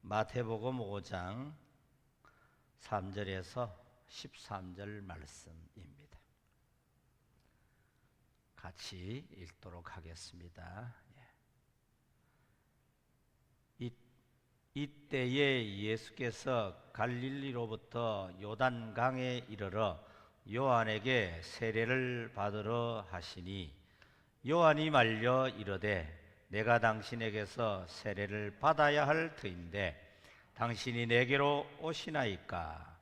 마태복음 5장 3절에서 13절 말씀입니다. 같이 읽도록 하겠습니다. 이때에 예수께서 갈릴리로부터 요단강에 이르러 요한에게 세례를 받으러 하시니 요한이 말려 이르되 내가 당신에게서 세례를 받아야 할 터인데 당신이 내게로 오시나이까?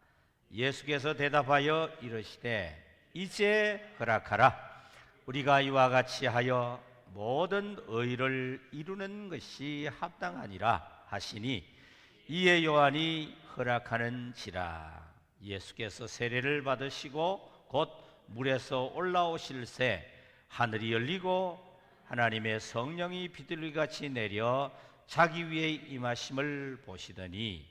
예수께서 대답하여 이르시되 이제 허락하라. 우리가 이와 같이 하여 모든 의를 이루는 것이 합당하니라 하시니 이에 요한이 허락하는지라. 예수께서 세례를 받으시고 곧 물에서 올라오실새 하늘이 열리고 하나님의 성령이 비둘기같이 내려 자기 위에 임하심을 보시더니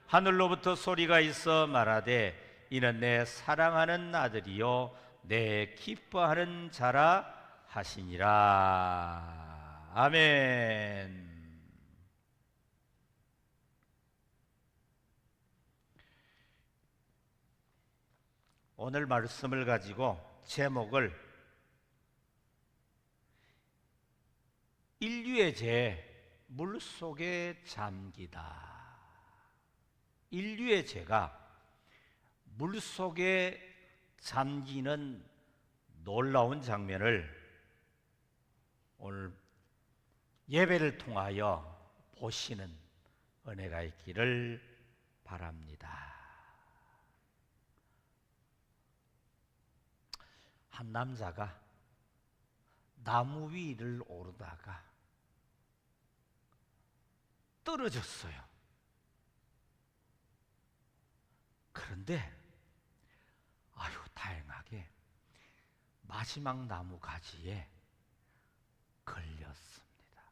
하늘로부터 소리가 있어 말하되 이는 내 사랑하는 아들이요 내 기뻐하는 자라 하시니라. 아멘. 오늘 말씀을 가지고 제목을 인류의 죄, 물속에 잠기다. 인류의 죄가 물속에 잠기는 놀라운 장면을 오늘 예배를 통하여 보시는 은혜가 있기를 바랍니다. 한 남자가 나무 위를 오르다가 떨어졌어요. 그런데 아유 다행하게 마지막 나무 가지에 걸렸습니다.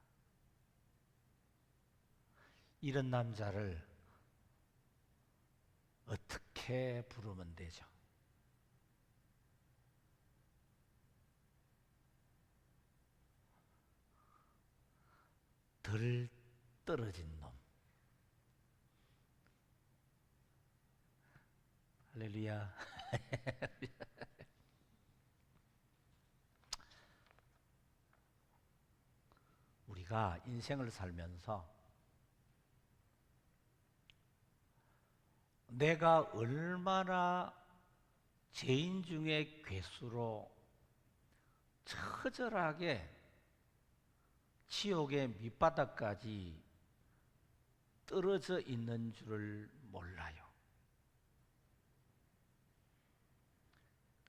이런 남자를 어떻게 부르면 되죠? 덜 떨어진 놈. 할렐루야. 우리가 인생을 살면서 내가 얼마나 죄인 중에 괴수로 처절하게 지옥의 밑바닥까지 떨어져 있는 줄을 몰라요.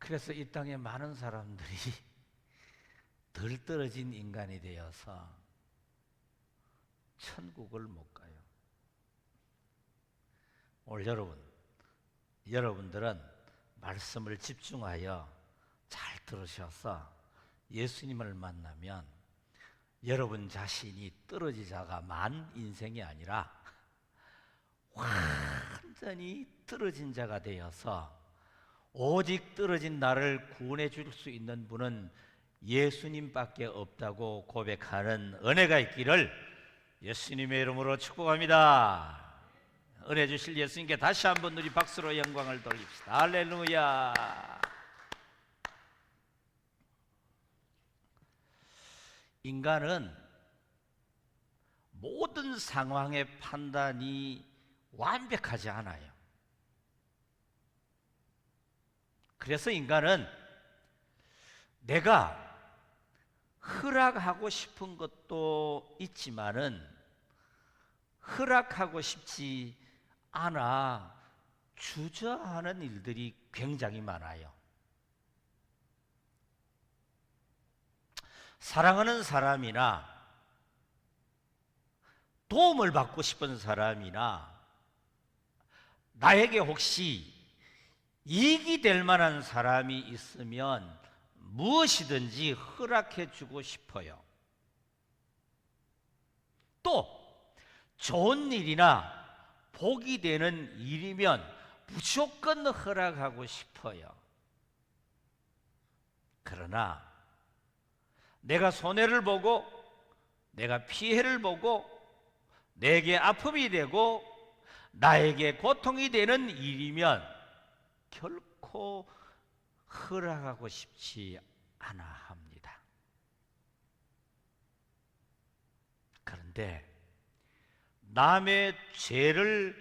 그래서 이 땅에 많은 사람들이 덜 떨어진 인간이 되어서 천국을 못 가요. 오늘 여러분들은 말씀을 집중하여 잘 들으셔서 예수님을 만나면 여러분 자신이 떨어지자가 만 인생이 아니라 완전히 떨어진 자가 되어서 오직 떨어진 나를 구원해 줄 수 있는 분은 예수님밖에 없다고 고백하는 은혜가 있기를 예수님의 이름으로 축복합니다. 은혜 주실 예수님께 다시 한번 우리 박수로 영광을 돌립시다. 할렐루야. 인간은 모든 상황의 판단이 완벽하지 않아요. 그래서 인간은 내가 허락하고 싶은 것도 있지만은 허락하고 싶지 않아 주저하는 일들이 굉장히 많아요. 사랑하는 사람이나 도움을 받고 싶은 사람이나 나에게 혹시 이익이 될 만한 사람이 있으면 무엇이든지 허락해 주고 싶어요. 또 좋은 일이나 복이 되는 일이면 무조건 허락하고 싶어요. 그러나 내가 손해를 보고 내가 피해를 보고 내게 아픔이 되고 나에게 고통이 되는 일이면 결코 허락하고 싶지 않아 합니다. 그런데 남의 죄를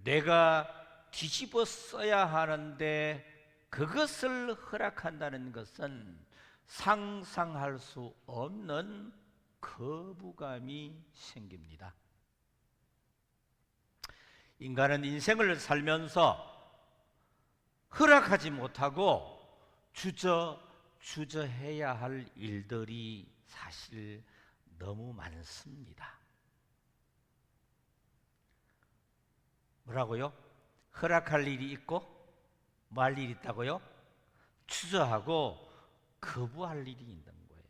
내가 뒤집어 써야 하는데 그것을 허락한다는 것은 상상할 수 없는 거부감이 생깁니다. 인간은 인생을 살면서 허락하지 못하고 주저해야 할 일들이 사실 너무 많습니다. 뭐라고요? 허락할 일이 있고 뭐 할 일이 있다고요? 주저하고 거부할 일이 있는 거예요.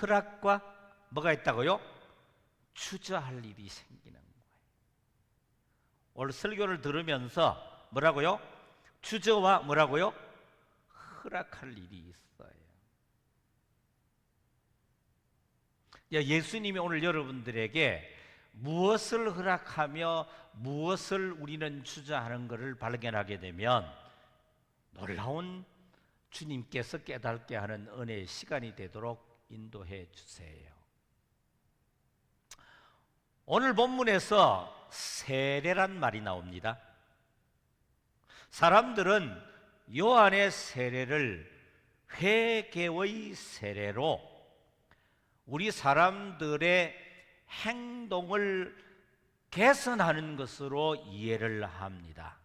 허락과 뭐가 있다고요? 주저할 일이 생기는 거예요. 오늘 설교를 들으면서 뭐라고요? 주저와 뭐라고요? 허락할 일이 있어요. 예수님이 오늘 여러분들에게 무엇을 허락하며 무엇을 우리는 주저하는 것을 발견하게 되면 놀라운 주님께서 깨닫게 하는 은혜의 시간이 되도록 인도해 주세요. 오늘 본문에서 세례란 말이 나옵니다. 사람들은 요한의 세례를 회개의 세례로 우리 사람들의 행동을 개선하는 것으로 이해를 합니다.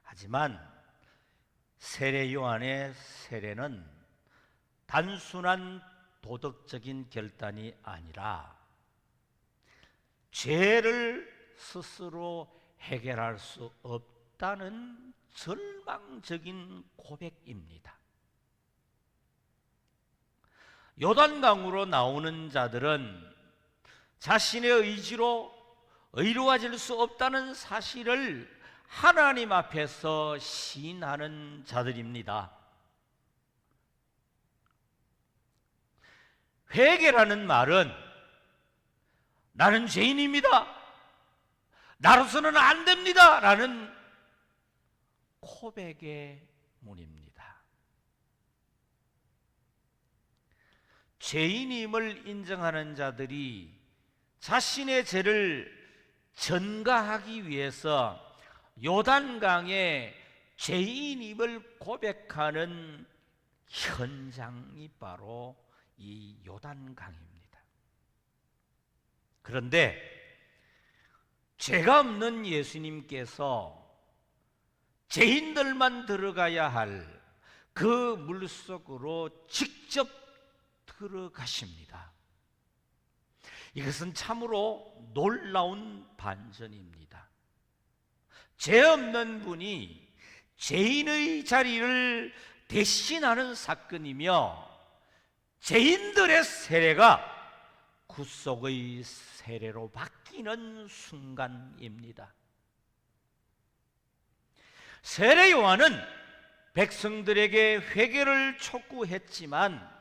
하지만 세례 요한의 세례는 단순한 도덕적인 결단이 아니라 죄를 스스로 해결할 수 없다는 절망적인 고백입니다. 요단강으로 나오는 자들은 자신의 의지로 의로워질 수 없다는 사실을 하나님 앞에서 시인하는 자들입니다. 회개라는 말은 나는 죄인입니다, 나로서는 안 됩니다 라는 고백의 문입니다. 죄인임을 인정하는 자들이 자신의 죄를 전가하기 위해서 요단강에 죄인임을 고백하는 현장이 바로 이 요단강입니다. 그런데 죄가 없는 예수님께서 죄인들만 들어가야 할 그 물속으로 직접 들어가십니다. 이것은 참으로 놀라운 반전입니다. 죄 없는 분이 죄인의 자리를 대신하는 사건이며 죄인들의 세례가 구속의 세례로 바뀌는 순간입니다. 세례 요한은 백성들에게 회개를 촉구했지만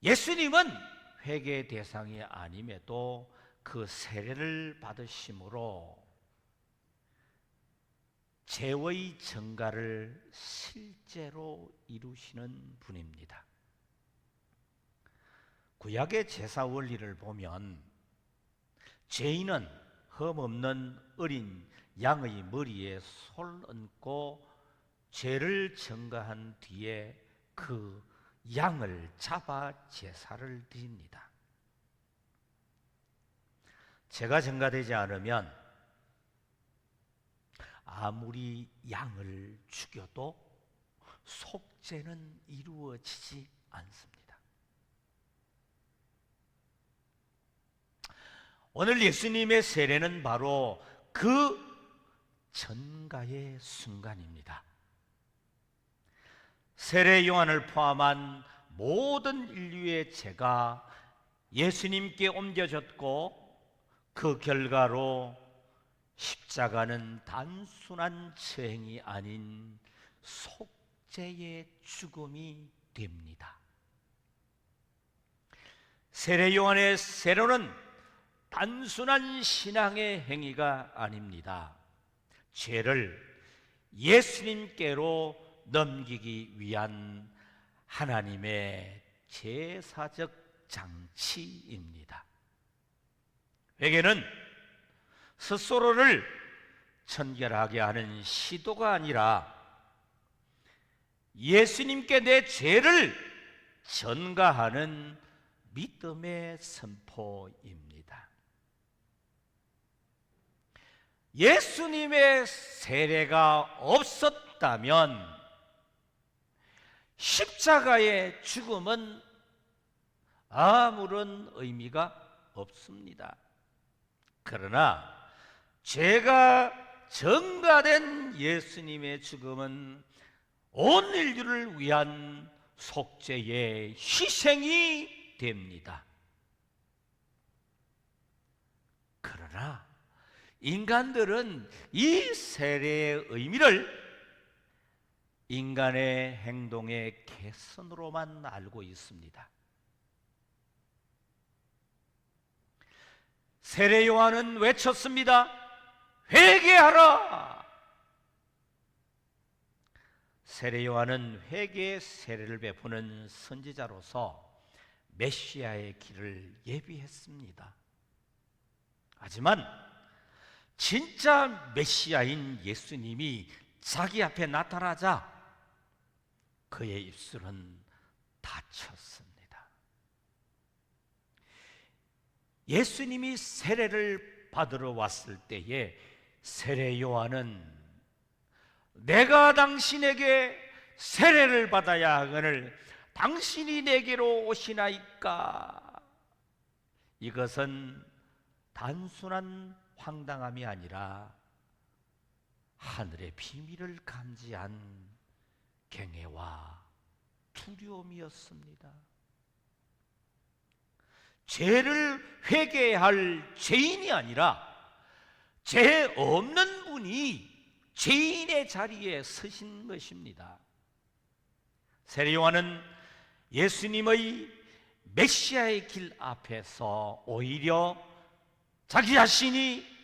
예수님은 회개 대상이 아님에도 그 세례를 받으심으로 죄의 정가를 실제로 이루시는 분입니다. 구약의 제사 원리를 보면 죄인은 흠없는 어린 양의 머리에 손을 얹고 죄를 전가한 뒤에 그 양을 잡아 제사를 드립니다. 죄가 전가되지 않으면 아무리 양을 죽여도 속죄는 이루어지지 않습니다. 오늘 예수님의 세례는 바로 그 전가의 순간입니다. 세례 요한을 포함한 모든 인류의 죄가 예수님께 옮겨졌고 그 결과로 십자가는 단순한 처행이 아닌 속죄의 죽음이 됩니다. 세례 요한의 세례는 단순한 신앙의 행위가 아닙니다. 죄를 예수님께로 넘기기 위한 하나님의 제사적 장치입니다. 회개는 스스로를 천결하게 하는 시도가 아니라 예수님께 내 죄를 전가하는 믿음의 선포입니다. 예수님의 세례가 없었다면 십자가의 죽음은 아무런 의미가 없습니다. 그러나 죄가 전가된 예수님의 죽음은 온 인류를 위한 속죄의 희생이 됩니다. 그러나 인간들은 이 세례의 의미를 인간의 행동의 개선으로만 알고 있습니다. 세례 요한은 외쳤습니다. 회개하라! 세례 요한은 회개의 세례를 베푸는 선지자로서 메시아의 길을 예비했습니다. 하지만 진짜 메시아인 예수님이 자기 앞에 나타나자 그의 입술은 닫혔습니다. 예수님이 세례를 받으러 왔을 때에 세례 요한은 내가 당신에게 세례를 받아야 하거늘 당신이 내게로 오시나이까? 이것은 단순한 황당함이 아니라 하늘의 비밀을 감지한 경외와 두려움이었습니다. 죄를 회개해야 할 죄인이 아니라 죄 없는 분이 죄인의 자리에 서신 것입니다. 세례 요한은 예수님의 메시아의 길 앞에서 오히려 자기 자신이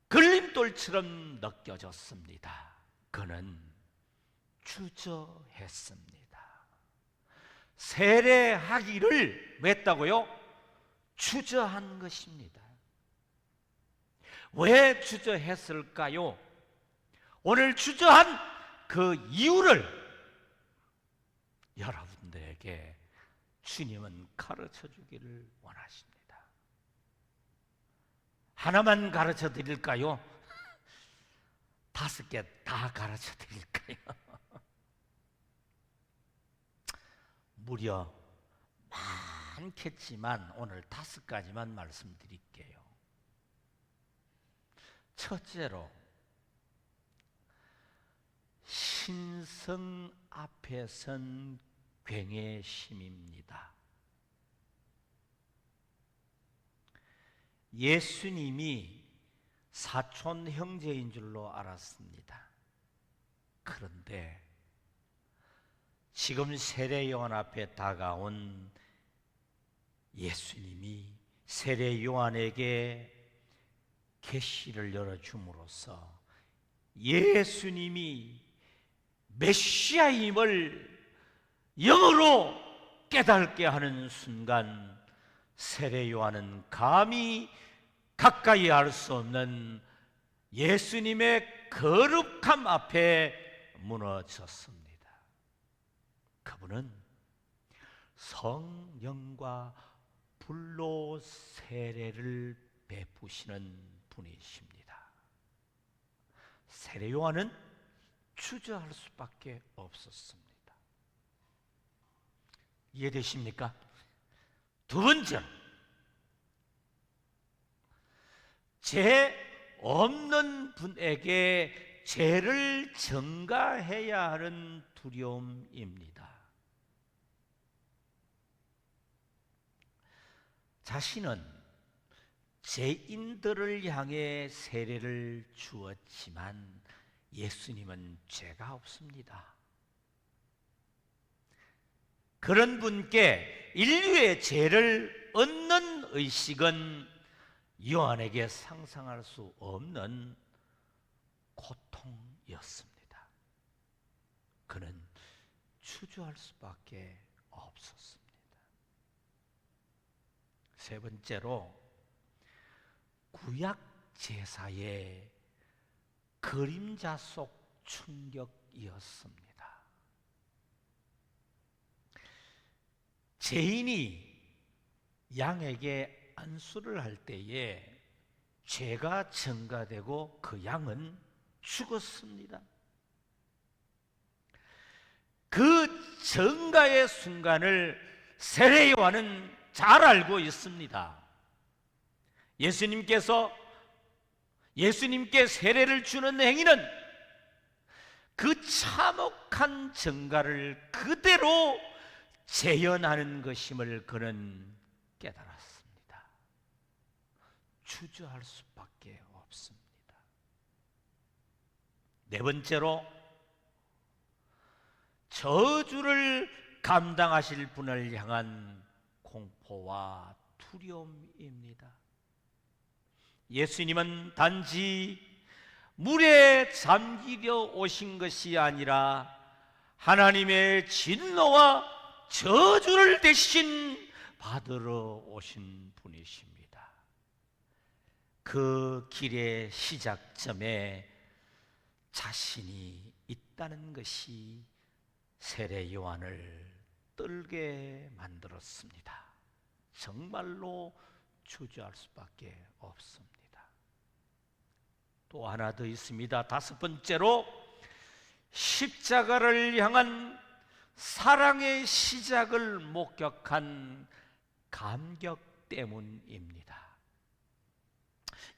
걸림돌처럼 느껴졌습니다. 그는 주저했습니다. 세례하기를 왜 했다고요? 주저한 것입니다. 왜 주저했을까요? 오늘 주저한 그 이유를 여러분들에게 주님은 가르쳐 주기를 원하십니다. 하나만 가르쳐 드릴까요? 5개 다 가르쳐 드릴까요? 무려 많겠지만 오늘 5가지만 말씀드릴게요. 첫째로, 신성 앞에 선 경외심입니다. 예수님이 사촌 형제인 줄로 알았습니다. 그런데 지금 세례 요한 앞에 다가온 예수님이 세례 요한에게 계시를 열어줌으로써 예수님이 메시아임을 영으로 깨닫게 하는 순간 세례 요한은 감히 가까이 할 수 없는 예수님의 거룩함 앞에 무너졌습니다. 그분은 성령과 불로 세례를 베푸시는 분이십니다. 세례 요한은 주저할 수밖에 없었습니다. 이해되십니까? 두 번째로, 죄 없는 분에게 죄를 전가해야 하는 두려움입니다. 자신은 죄인들을 향해 세례를 주었지만 예수님은 죄가 없습니다. 그런 분께 인류의 죄를 얻는 의식은 요한에게 상상할 수 없는 고통이었습니다. 그는 주저할 수밖에 없었습니다. 세 번째로 구약 제사의 그림자 속 충격이었습니다. 죄인이 양에게 안수를 할 때에 죄가 증가되고 그 양은 죽었습니다. 그 증가의 순간을 세례 요한은 잘 알고 있습니다. 예수님께 세례를 주는 행위는 그 참혹한 증가를 그대로 재현하는 것임을 그는 깨달았습니다. 주저할 수밖에 없습니다. 네 번째로 저주를 감당하실 분을 향한 공포와 두려움입니다. 예수님은 단지 물에 잠기려 오신 것이 아니라 하나님의 진노와 저주를 대신 받으러 오신 분이십니다. 그 길의 시작점에 자신이 있다는 것이 세례 요한을 떨게 만들었습니다. 정말로 주저할 수밖에 없습니다. 또 하나 더 있습니다. 다섯 번째로 십자가를 향한 사랑의 시작을 목격한 감격 때문입니다.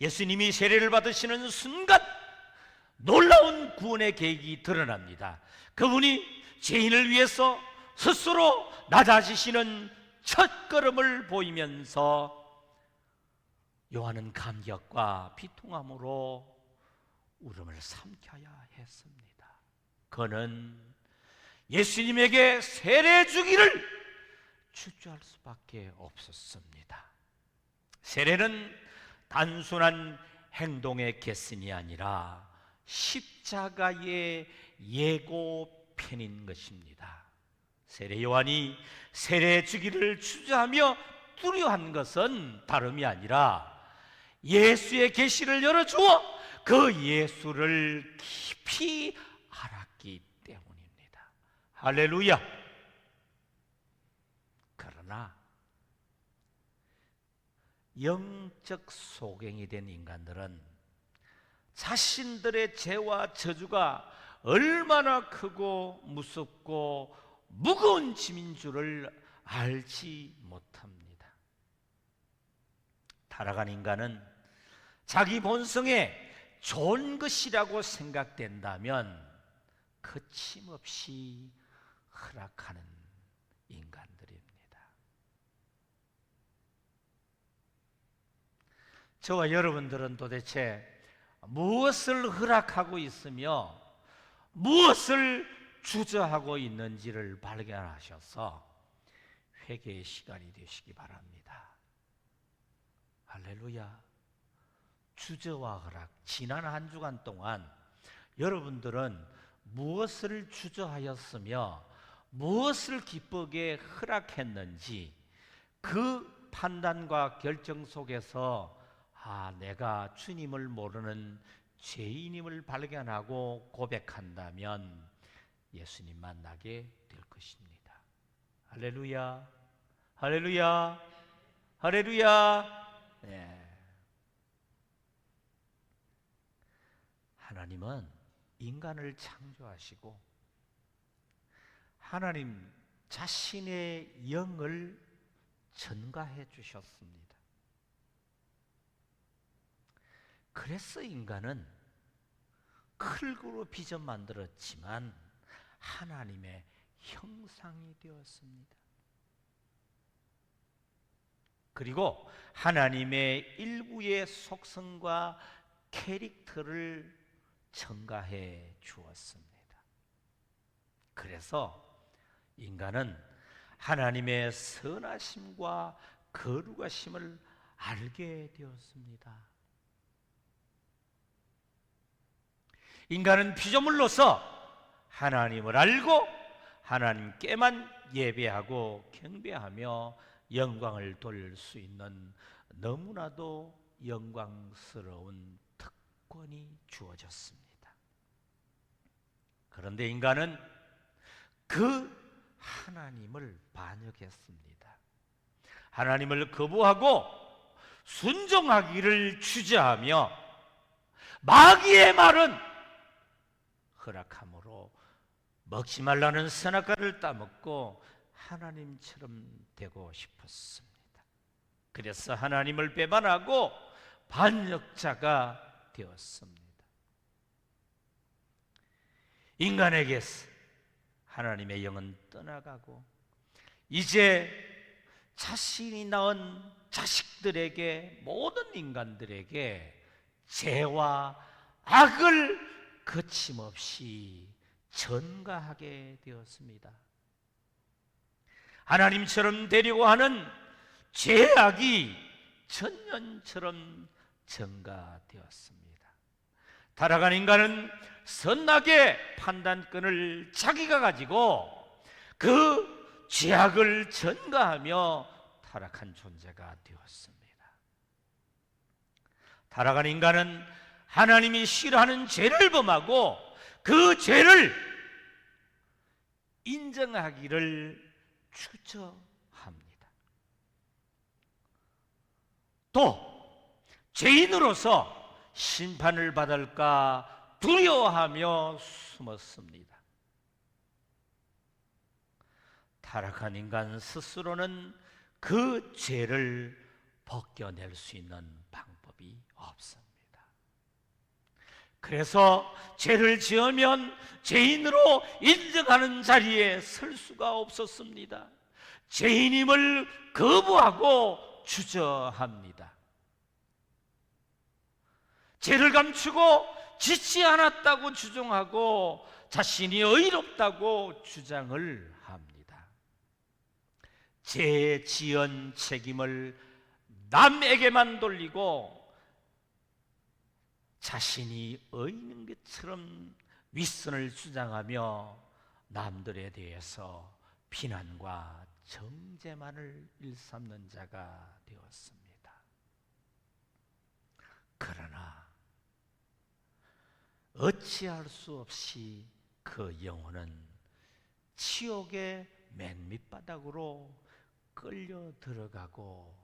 예수님이 세례를 받으시는 순간 놀라운 구원의 계획이 드러납니다. 그분이 죄인을 위해서 스스로 낮아지시는 첫걸음을 보이면서 요한은 감격과 비통함으로 울음을 삼켜야 했습니다. 그는 예수님에게 세례 주기를 주저할 수밖에 없었습니다. 세례는 단순한 행동의 개신이 아니라 십자가의 예고편인 것입니다. 세례 요한이 세례 주기를 주저하며 두려워한 것은 다름이 아니라 예수의 계시를 열어주어 그 예수를 깊이 알았기 때문입니다. 할렐루야. 그러나 영적 소경이 된 인간들은 자신들의 죄와 저주가 얼마나 크고 무섭고 무거운 짐인 줄을 알지 못합니다. 타락한 인간은 자기 본성에 좋은 것이라고 생각된다면 거침없이 허락하는 인간들입니다. 저와 여러분들은 도대체 무엇을 허락하고 있으며 무엇을 주저하고 있는지를 발견하셔서 회개의 시간이 되시기 바랍니다. 할렐루야. 주저와 허락, 지난 한 주간 동안 여러분들은 무엇을 주저하였으며 무엇을 기쁘게 허락했는지 그 판단과 결정 속에서 내가 주님을 모르는 죄인임을 발견하고 고백한다면 예수님 만나게 될 것입니다. 할렐루야, 할렐루야, 할렐루야. 네. 하나님은 인간을 창조하시고 하나님 자신의 영을 전가해 주셨습니다. 그래서 인간은 흙으로 빚어 만들었지만 하나님의 형상이 되었습니다. 그리고 하나님의 일부의 속성과 캐릭터를 전가해 주었습니다. 그래서 인간은 하나님의 선하심과 거룩하심을 알게 되었습니다. 인간은 피조물로서 하나님을 알고 하나님께만 예배하고 경배하며 영광을 돌릴 수 있는 너무나도 영광스러운 특권이 주어졌습니다. 그런데 인간은 그 하나님을 반역했습니다. 하나님을 거부하고 순종하기를 주저하며 마귀의 말은 허락함으로 먹지 말라는 선악과를 따먹고 하나님처럼 되고 싶었습니다. 그래서 하나님을 배반하고 반역자가 되었습니다. 인간에게서 하나님의 영은 떠나가고 이제 자신이 낳은 자식들에게, 모든 인간들에게 죄와 악을 거침없이 전가하게 되었습니다. 하나님처럼 되려고 하는 죄악이 천년처럼 전가되었습니다. 타락한 인간은 선악의 판단권을 자기가 가지고 그 죄악을 전가하며 타락한 존재가 되었습니다. 타락한 인간은 하나님이 싫어하는 죄를 범하고 그 죄를 인정하기를 주저합니다. 또 죄인으로서 심판을 받을까 두려워하며 숨었습니다. 타락한 인간 스스로는 그 죄를 벗겨낼 수 있는 방법이 없습니다. 그래서 죄를 지으면 죄인으로 인정하는 자리에 설 수가 없었습니다. 죄인임을 거부하고 주저합니다. 죄를 감추고 짓지 않았다고 주장하고 자신이 의롭다고 주장을 합니다. 죄 지은 책임을 남에게만 돌리고 자신이 의인인 것처럼 윗선을 주장하며 남들에 대해서 비난과 정죄만을 일삼는 자가 되었습니다. 그러나 어찌할 수 없이 그 영혼은 지옥의 맨 밑바닥으로 끌려 들어가고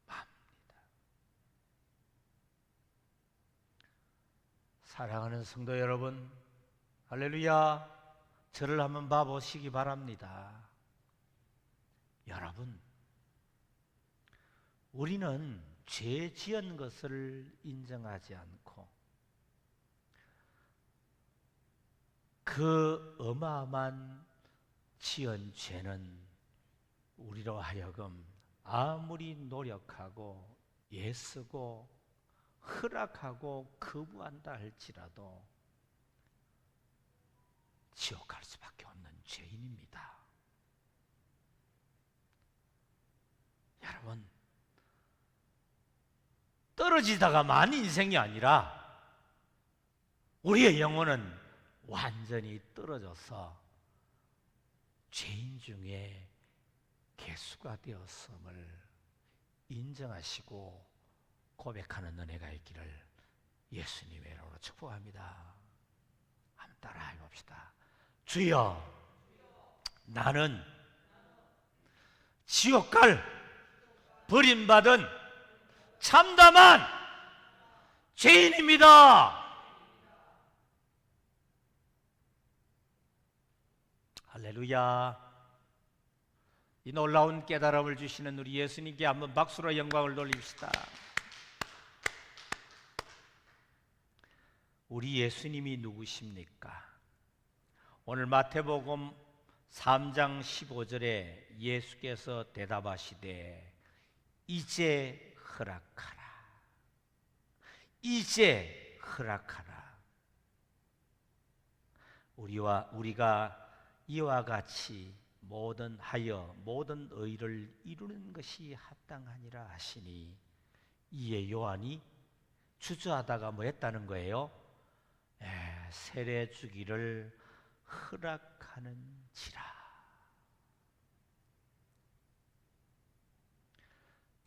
맙니다. 사랑하는 성도 여러분, 할렐루야, 저를 한번 봐보시기 바랍니다. 여러분, 우리는 죄 지은 것을 인정하지 않고 그 어마어마한 지은 죄는 우리로 하여금 아무리 노력하고 애쓰고 허락하고 거부한다 할지라도 지옥 갈 수밖에 없는 죄인입니다. 여러분, 떨어지다가 만 인생이 아니라 우리의 영혼은 완전히 떨어져서 죄인 중에 개수가 되었음을 인정하시고 고백하는 은혜가 있기를 예수님의 이름으로 축복합니다. 한번 따라 해봅시다. 주여, 나는 지옥 갈 버림받은 참담한 죄인입니다. 할렐루야. 이 놀라운 깨달음을 주시는 우리 예수님께 한번 박수로 영광을 돌립시다. 우리 예수님이 누구십니까? 오늘 마태복음 3장 15절에 예수께서 대답하시되 이제 허락하라. 이제 허락하라. 우리가 이와 같이 모든 의를 이루는 것이 합당하니라 하시니 이에 요한이 주저하다가 뭐 했다는 거예요? 세례 주기를 허락하는지라.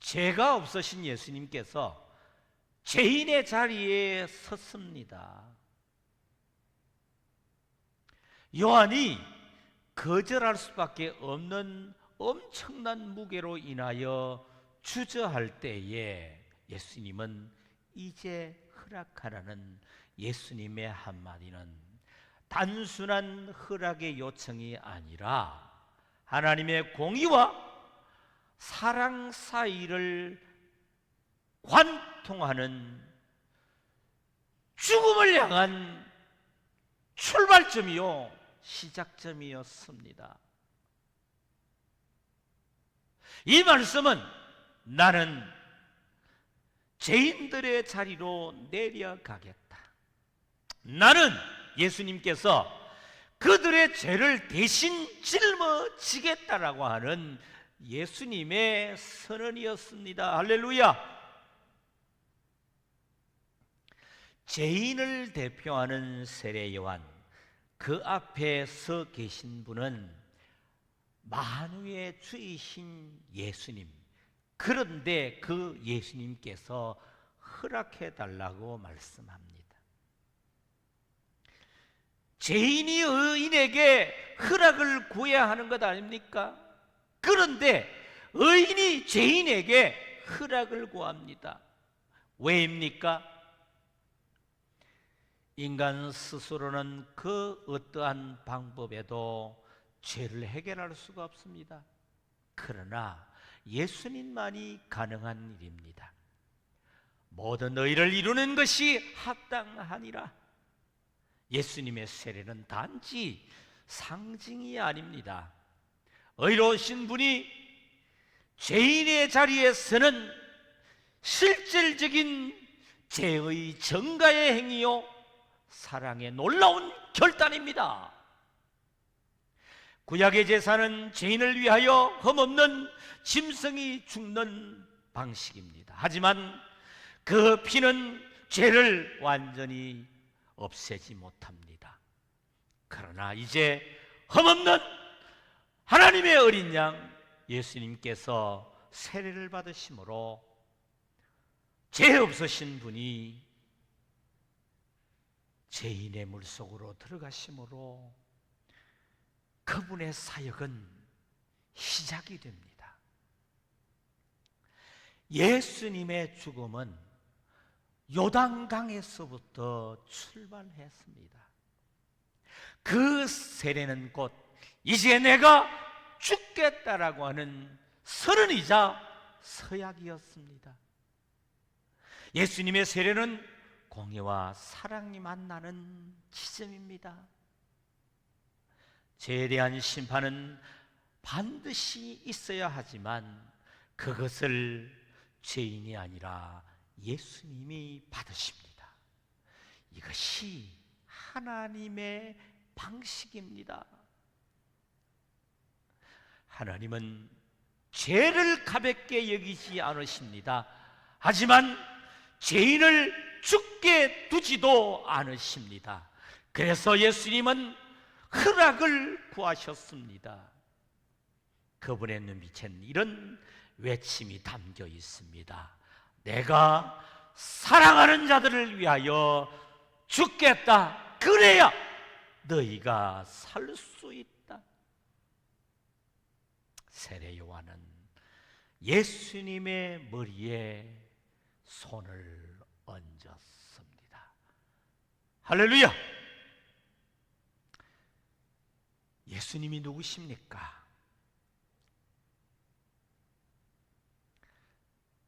죄가 없으신 예수님께서 죄인의 자리에 섰습니다. 요한이 거절할 수밖에 없는 엄청난 무게로 인하여 주저할 때에 예수님은 이제 허락하라는 예수님의 한마디는 단순한 허락의 요청이 아니라 하나님의 공의와 사랑 사이를 관통하는 죽음을 향한 출발점이요 시작점이었습니다. 이 말씀은 나는 죄인들의 자리로 내려가겠다. 나는 예수님께서 그들의 죄를 대신 짊어지겠다라고 하는 예수님의 선언이었습니다. 할렐루야. 죄인을 대표하는 세례 요한, 그 앞에 서 계신 분은 만유의 주이신 예수님. 그런데 그 예수님께서 허락해 달라고 말씀합니다. 죄인이 의인에게 허락을 구해야 하는 것 아닙니까? 그런데 의인이 죄인에게 허락을 구합니다. 왜입니까? 인간 스스로는 그 어떠한 방법에도 죄를 해결할 수가 없습니다. 그러나 예수님만이 가능한 일입니다. 모든 의를 이루는 것이 합당하니라. 예수님의 세례는 단지 상징이 아닙니다. 의로우신 분이 죄인의 자리에 서는 실질적인 죄의 정가의 행위요 사랑의 놀라운 결단입니다. 구약의 제사는 죄인을 위하여 흠없는 짐승이 죽는 방식입니다. 하지만 그 피는 죄를 완전히 없애지 못합니다. 그러나 이제 흠없는 하나님의 어린 양 예수님께서 세례를 받으심으로 죄 없으신 분이 죄인의 물속으로 들어가심으로 그분의 사역은 시작이 됩니다. 예수님의 죽음은 요단강에서부터 출발했습니다. 그 세례는 곧 이제 내가 죽겠다라고 하는 선언이자 서약이었습니다. 예수님의 세례는 공의와 사랑이 만나는 지점입니다. 죄에 대한 심판은 반드시 있어야 하지만 그것을 죄인이 아니라 예수님이 받으십니다. 이것이 하나님의 방식입니다. 하나님은 죄를 가볍게 여기지 않으십니다. 하지만 죄인을 죽게 두지도 않으십니다. 그래서 예수님은 허락을 구하셨습니다. 그분의 눈빛엔 이런 외침이 담겨 있습니다. 내가 사랑하는 자들을 위하여 죽겠다. 그래야 너희가 살 수 있다. 세례 요한은 예수님의 머리에 손을 얹었습니다. 할렐루야! 예수님이 누구십니까?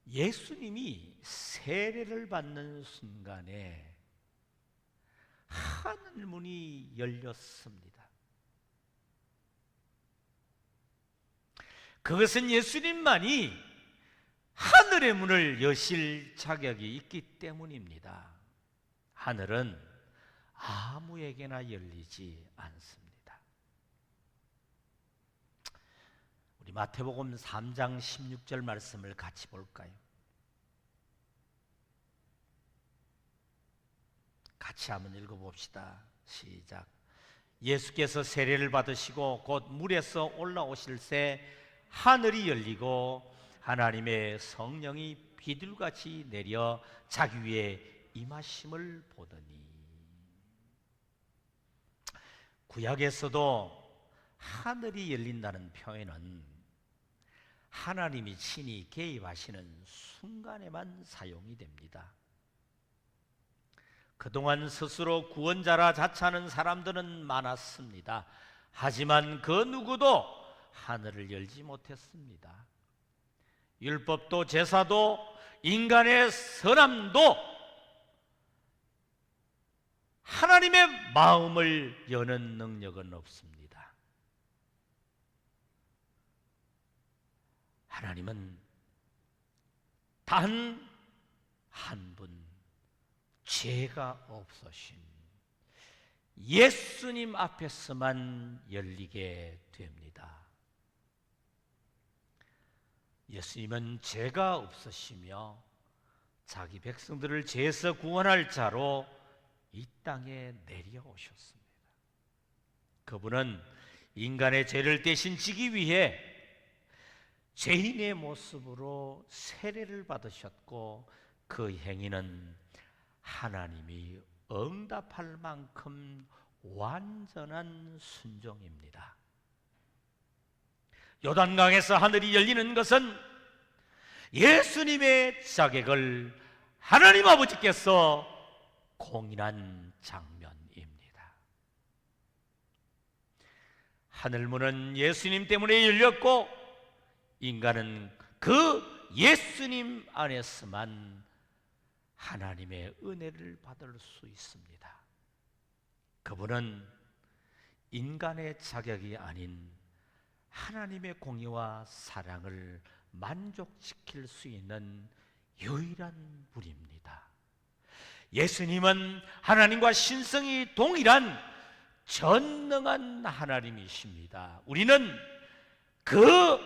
예수님이 세례를 받는 순간에 하늘 문이 열렸습니다. 그것은 예수님만이 하늘의 문을 여실 자격이 있기 때문입니다. 하늘은 아무에게나 열리지 않습니다. 우리 마태복음 3장 16절 말씀을 같이 볼까요? 같이 한번 읽어봅시다. 시작. 예수께서 세례를 받으시고 곧 물에서 올라오실 새 하늘이 열리고 하나님의 성령이 비둘같이 내려 자기 위에 임하심을 보더니. 구약에서도 하늘이 열린다는 표현은 하나님이 친히 개입하시는 순간에만 사용이 됩니다. 그동안 스스로 구원자라 자처하는 사람들은 많았습니다. 하지만 그 누구도 하늘을 열지 못했습니다. 율법도 제사도 인간의 선함도 하나님의 마음을 여는 능력은 없습니다. 하나님은 단 한 분, 죄가 없으신 예수님 앞에서만 열리게 됩니다. 예수님은 죄가 없으시며 자기 백성들을 죄에서 구원할 자로 이 땅에 내려오셨습니다. 그분은 인간의 죄를 대신 지기 위해 죄인의 모습으로 세례를 받으셨고 그 행위는 하나님이 응답할 만큼 완전한 순종입니다. 요단강에서 하늘이 열리는 것은 예수님의 자객을 하나님 아버지께서 공인한 장면입니다. 하늘문은 예수님 때문에 열렸고 인간은 그 예수님 안에서만 하나님의 은혜를 받을 수 있습니다. 그분은 인간의 자격이 아닌 하나님의 공의와 사랑을 만족시킬 수 있는 유일한 분입니다. 예수님은 하나님과 신성이 동일한 전능한 하나님이십니다. 우리는 그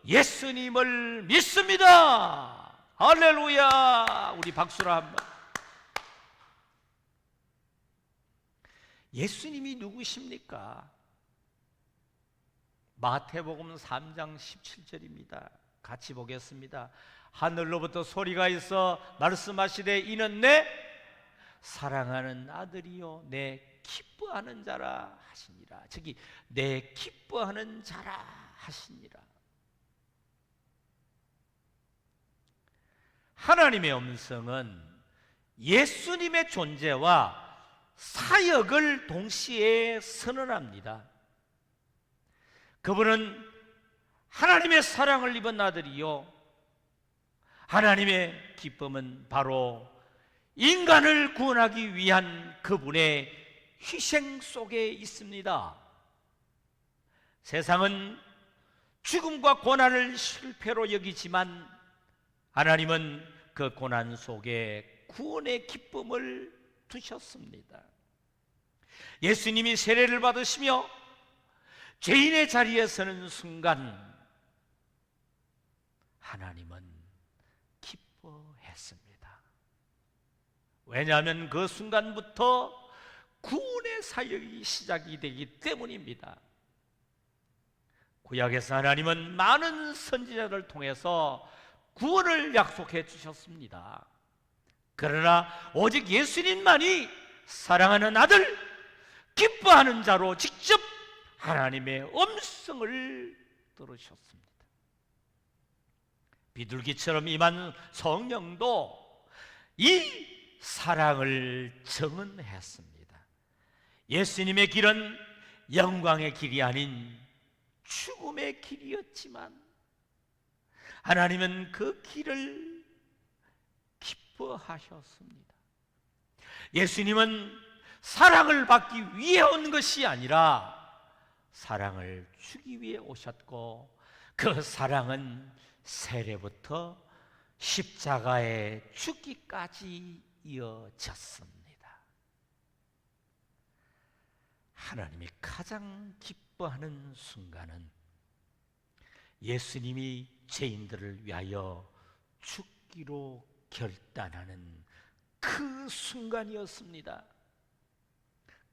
예수님을 믿습니다. 할렐루야! 우리 박수로 한번. 예수님이 누구십니까? 마태복음 3장 17절입니다. 같이 보겠습니다. 하늘로부터 소리가 있어 말씀하시되 이는 내 사랑하는 아들이요 내 기뻐하는 자라 하시니라. 저기 내 기뻐하는 자라 하시니라. 하나님의 음성은 예수님의 존재와 사역을 동시에 선언합니다. 그분은 하나님의 사랑을 입은 아들이요 하나님의 기쁨은 바로 인간을 구원하기 위한 그분의 희생 속에 있습니다. 세상은 죽음과 고난을 실패로 여기지만 하나님은 그 고난 속에 구원의 기쁨을 두셨습니다. 예수님이 세례를 받으시며 죄인의 자리에 서는 순간 하나님은 기뻐했습니다. 왜냐하면 그 순간부터 구원의 사역이 시작이 되기 때문입니다. 구약에서 하나님은 많은 선지자를 통해서 구원을 약속해 주셨습니다. 그러나 오직 예수님만이 사랑하는 아들, 기뻐하는 자로 직접 하나님의 음성을 들으셨습니다. 비둘기처럼 임한 성령도 이 사랑을 증언했습니다. 예수님의 길은 영광의 길이 아닌 죽음의 길이었지만 하나님은 그 길을 기뻐하셨습니다. 예수님은 사랑을 받기 위해 온 것이 아니라 사랑을 주기 위해 오셨고 그 사랑은 세례부터 십자가에 죽기까지 이어졌습니다. 하나님이 가장 기뻐하는 순간은 예수님이 죄인들을 위하여 죽기로 결단하는 그 순간이었습니다.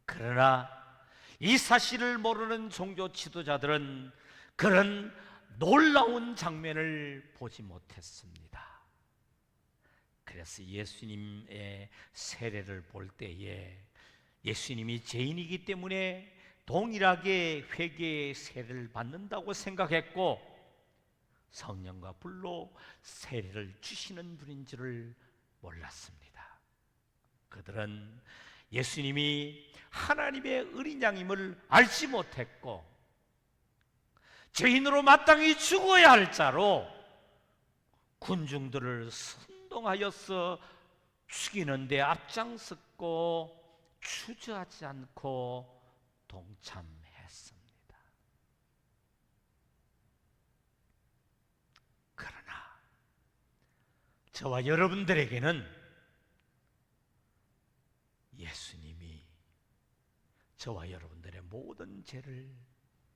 그러나 이 사실을 모르는 종교 지도자들은 그런 놀라운 장면을 보지 못했습니다. 그래서 예수님의 세례를 볼 때에 예수님이 죄인이기 때문에 동일하게 회개의 세례를 받는다고 생각했고 성령과 불로 세례를 주시는 분인 줄을 몰랐습니다. 그들은 예수님이 하나님의 어린 양임을 알지 못했고 죄인으로 마땅히 죽어야 할 자로 군중들을 선동하여서 죽이는 데 앞장섰고 주저하지 않고 동참했습니다. 그러나 저와 여러분들에게는 예수님이 저와 여러분들의 모든 죄를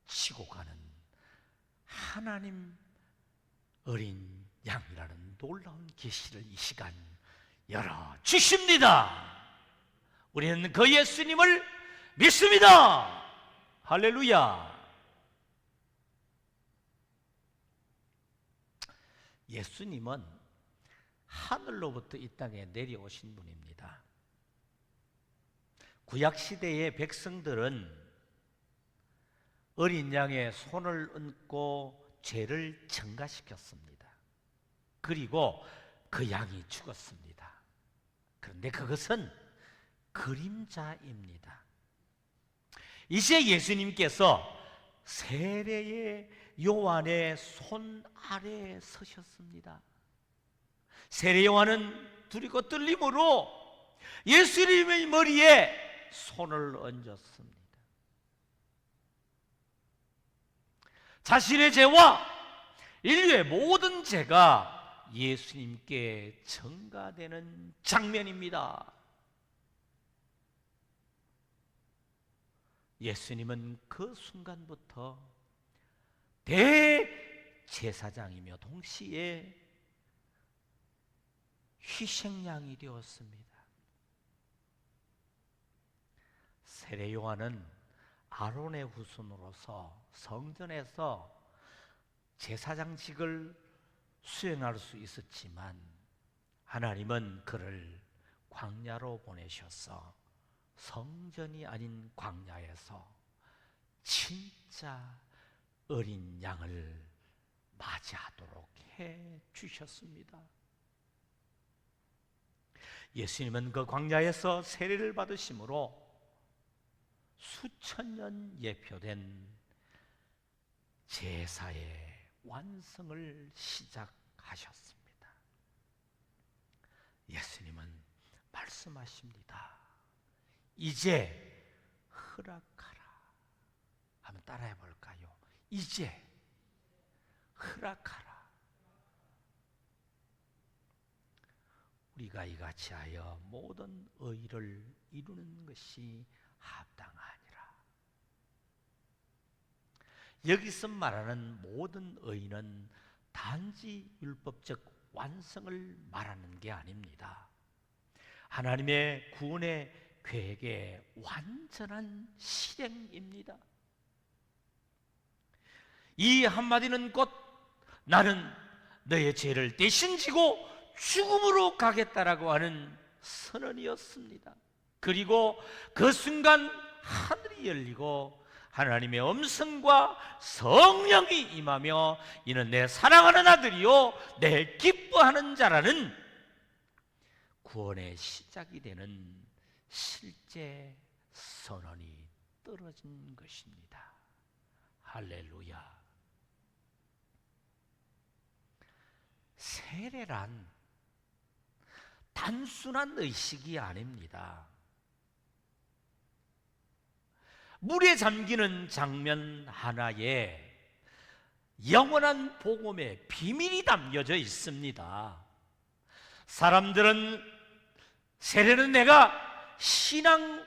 지고 가는 하나님 어린 양이라는 놀라운 계시를 이 시간 열어주십니다. 우리는 그 예수님을 믿습니다. 할렐루야. 예수님은 하늘로부터 이 땅에 내려오신 분입니다. 구약시대의 백성들은 어린 양의 손을 얹고 죄를 증가시켰습니다. 그리고 그 양이 죽었습니다. 그런데 그것은 그림자입니다. 이제 예수님께서 세례의 요한의 손 아래에 서셨습니다. 세례 요한은 두리고 떨림으로 예수님의 머리에 손을 얹었습니다. 자신의 죄와 인류의 모든 죄가 예수님께 전가되는 장면입니다. 예수님은 그 순간부터 대제사장이며 동시에 희생양이 되었습니다. 세례 요한은 아론의 후손으로서 성전에서 제사장직을 수행할 수 있었지만 하나님은 그를 광야로 보내셔서 성전이 아닌 광야에서 진짜 어린 양을 맞이하도록 해 주셨습니다. 예수님은 그 광야에서 세례를 받으심으로 수천 년 예표된 제사의 완성을 시작하셨습니다. 예수님은 말씀하십니다. 이제 허락하라. 한번 따라해 볼까요? 이제 허락하라. 우리가 이같이 하여 모든 의를 이루는 것이 합당하니라. 여기서 말하는 모든 의는 단지 율법적 완성을 말하는 게 아닙니다. 하나님의 구원의 계획의 완전한 실행입니다. 이 한마디는 곧 나는 너의 죄를 대신 지고 죽음으로 가겠다라고 하는 선언이었습니다. 그리고 그 순간 하늘이 열리고 하나님의 음성과 성령이 임하며 이는 내 사랑하는 아들이요 내 기뻐하는 자라는 구원의 시작이 되는 실제 선언이 떨어진 것입니다. 할렐루야. 세례란 단순한 의식이 아닙니다. 물에 잠기는 장면 하나에 영원한 복음의 비밀이 담겨져 있습니다. 사람들은 세례는 내가 신앙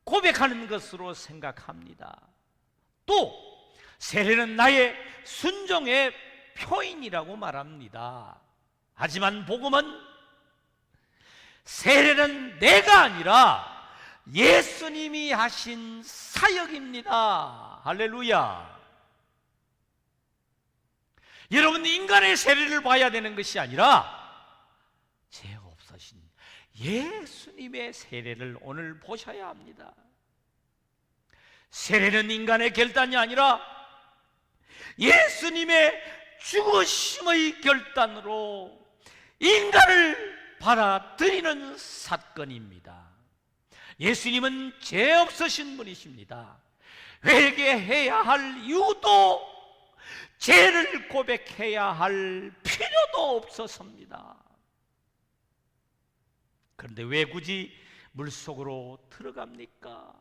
고백하는 것으로 생각합니다. 또 세례는 나의 순종의 표인이라고 말합니다. 하지만 복음은 세례는 내가 아니라 예수님이 하신 사역입니다. 할렐루야. 여러분, 인간의 세례를 봐야 되는 것이 아니라 죄 없으신 예수님의 세례를 오늘 보셔야 합니다. 세례는 인간의 결단이 아니라 예수님의 죽으심의 결단으로 인간을 받아들이는 사건입니다. 예수님은 죄 없으신 분이십니다. 회개해야 할 이유도 죄를 고백해야 할 필요도 없어서입니다. 그런데 왜 굳이 물속으로 들어갑니까?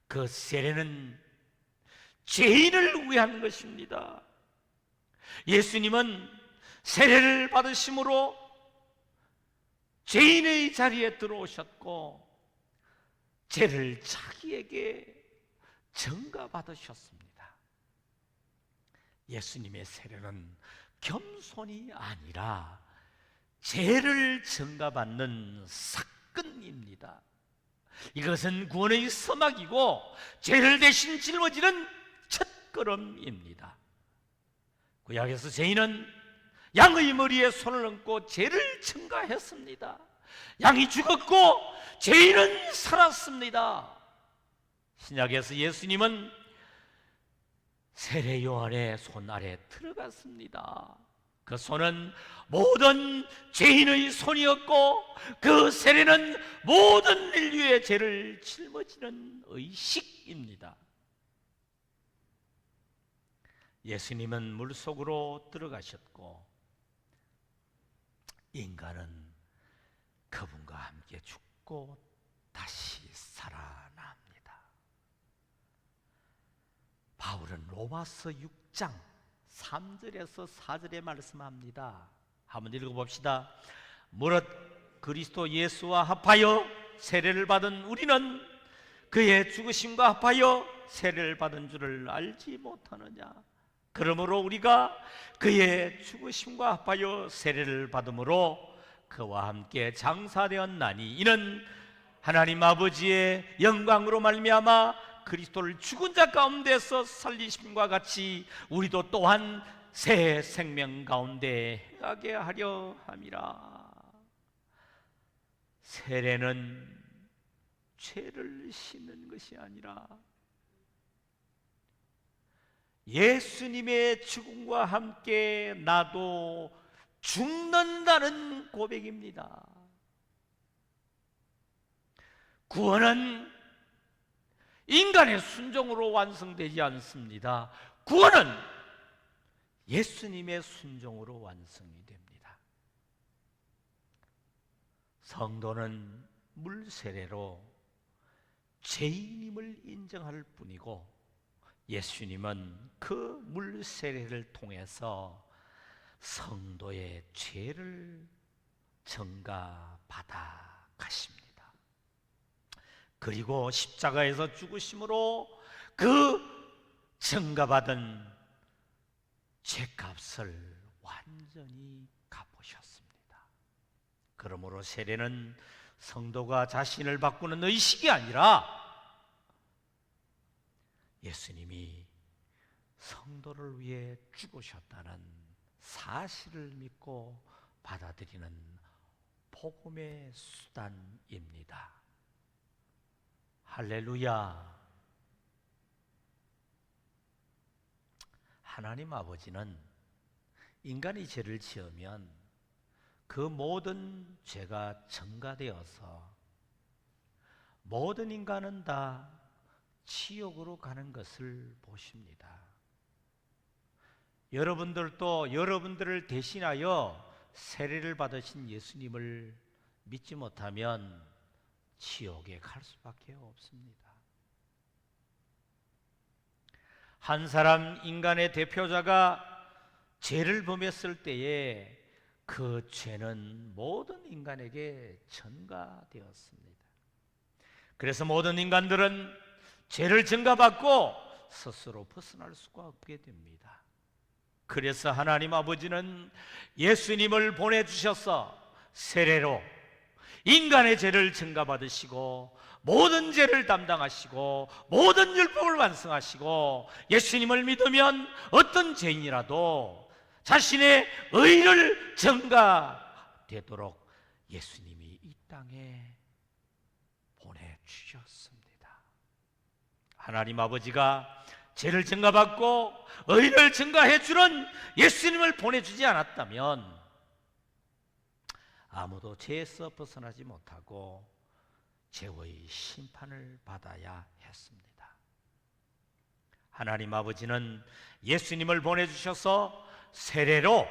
그 세례는 죄인을 위한 것입니다. 예수님은 세례를 받으심으로 죄인의 자리에 들어오셨고 죄를 자기에게 전가받으셨습니다. 예수님의 세례는 겸손이 아니라 죄를 전가받는 사건입니다. 이것은 구원의 서막이고 죄를 대신 짊어지는 첫걸음입니다. 구약에서 죄인은 양의 머리에 손을 얹고 죄를 전가했습니다. 양이 죽었고 죄인은 살았습니다. 신약에서 예수님은 세례 요한의 손 아래 들어갔습니다. 그 손은 모든 죄인의 손이었고 그 세례는 모든 인류의 죄를 짊어지는 의식입니다. 예수님은 물속으로 들어가셨고 인간은 그분과 함께 죽고 다시 살아납니다. 바울은 로마서 6장 3절에서 4절에 말씀합니다. 한번 읽어봅시다. 무릇 그리스도 예수와 합하여 세례를 받은 우리는 그의 죽으심과 합하여 세례를 받은 줄을 알지 못하느냐. 그러므로 우리가 그의 죽으심과 합하여 세례를 받음으로 그와 함께 장사되었나니 이는 하나님 아버지의 영광으로 말미암아 그리스도를 죽은 자 가운데서 살리심과 같이 우리도 또한 새 생명 가운데 행하게 하려 함이라. 세례는 죄를 씻는 것이 아니라 예수님의 죽음과 함께 나도 죽는다는 고백입니다. 구원은 인간의 순종으로 완성되지 않습니다. 구원은 예수님의 순종으로 완성이 됩니다. 성도는 물세례로 죄인임을 인정할 뿐이고 예수님은 그 물세례를 통해서 성도의 죄를 전가받아 가십니다. 그리고 십자가에서 죽으심으로 그 전가받은 죄값을 완전히 갚으셨습니다. 그러므로 세례는 성도가 자신을 바꾸는 의식이 아니라 예수님이 성도를 위해 죽으셨다는 사실을 믿고 받아들이는 복음의 수단입니다. 할렐루야. 하나님 아버지는 인간이 죄를 지으면 그 모든 죄가 전가되어서 모든 인간은 다 지옥으로 가는 것을 보십니다. 여러분들도 여러분들을 대신하여 세례를 받으신 예수님을 믿지 못하면 지옥에 갈 수밖에 없습니다. 한 사람 인간의 대표자가 죄를 범했을 때에 그 죄는 모든 인간에게 전가되었습니다. 그래서 모든 인간들은 죄를 전가받고 스스로 벗어날 수가 없게 됩니다. 그래서 하나님 아버지는 예수님을 보내주셔서 세례로 인간의 죄를 증가받으시고 모든 죄를 담당하시고 모든 율법을 완성하시고 예수님을 믿으면 어떤 죄인이라도 자신의 의를 증가되도록 예수님이 이 땅에 보내주셨습니다. 하나님 아버지가 죄를 증가받고 의를 증가해 주는 예수님을 보내주지 않았다면 아무도 죄에서 벗어나지 못하고 죄의 심판을 받아야 했습니다. 하나님 아버지는 예수님을 보내주셔서 세례로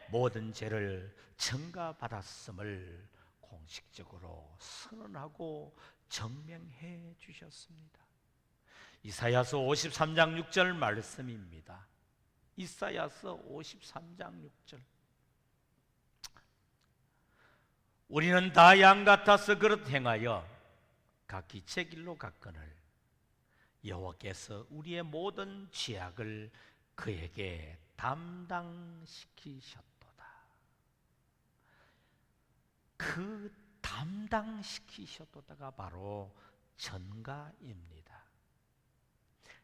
모든 죄를 증가받았음을 공식적으로 선언하고 증명해 주셨습니다. 이사야서 53장 6절 말씀입니다. 이사야서 53장 6절. 우리는 다 양 같아서 그릇 행하여 각기 제 길로 갔거늘 여호와께서 우리의 모든 죄악을 그에게 담당시키셨도다. 그 담당시키셨도다가 바로 전가입니다.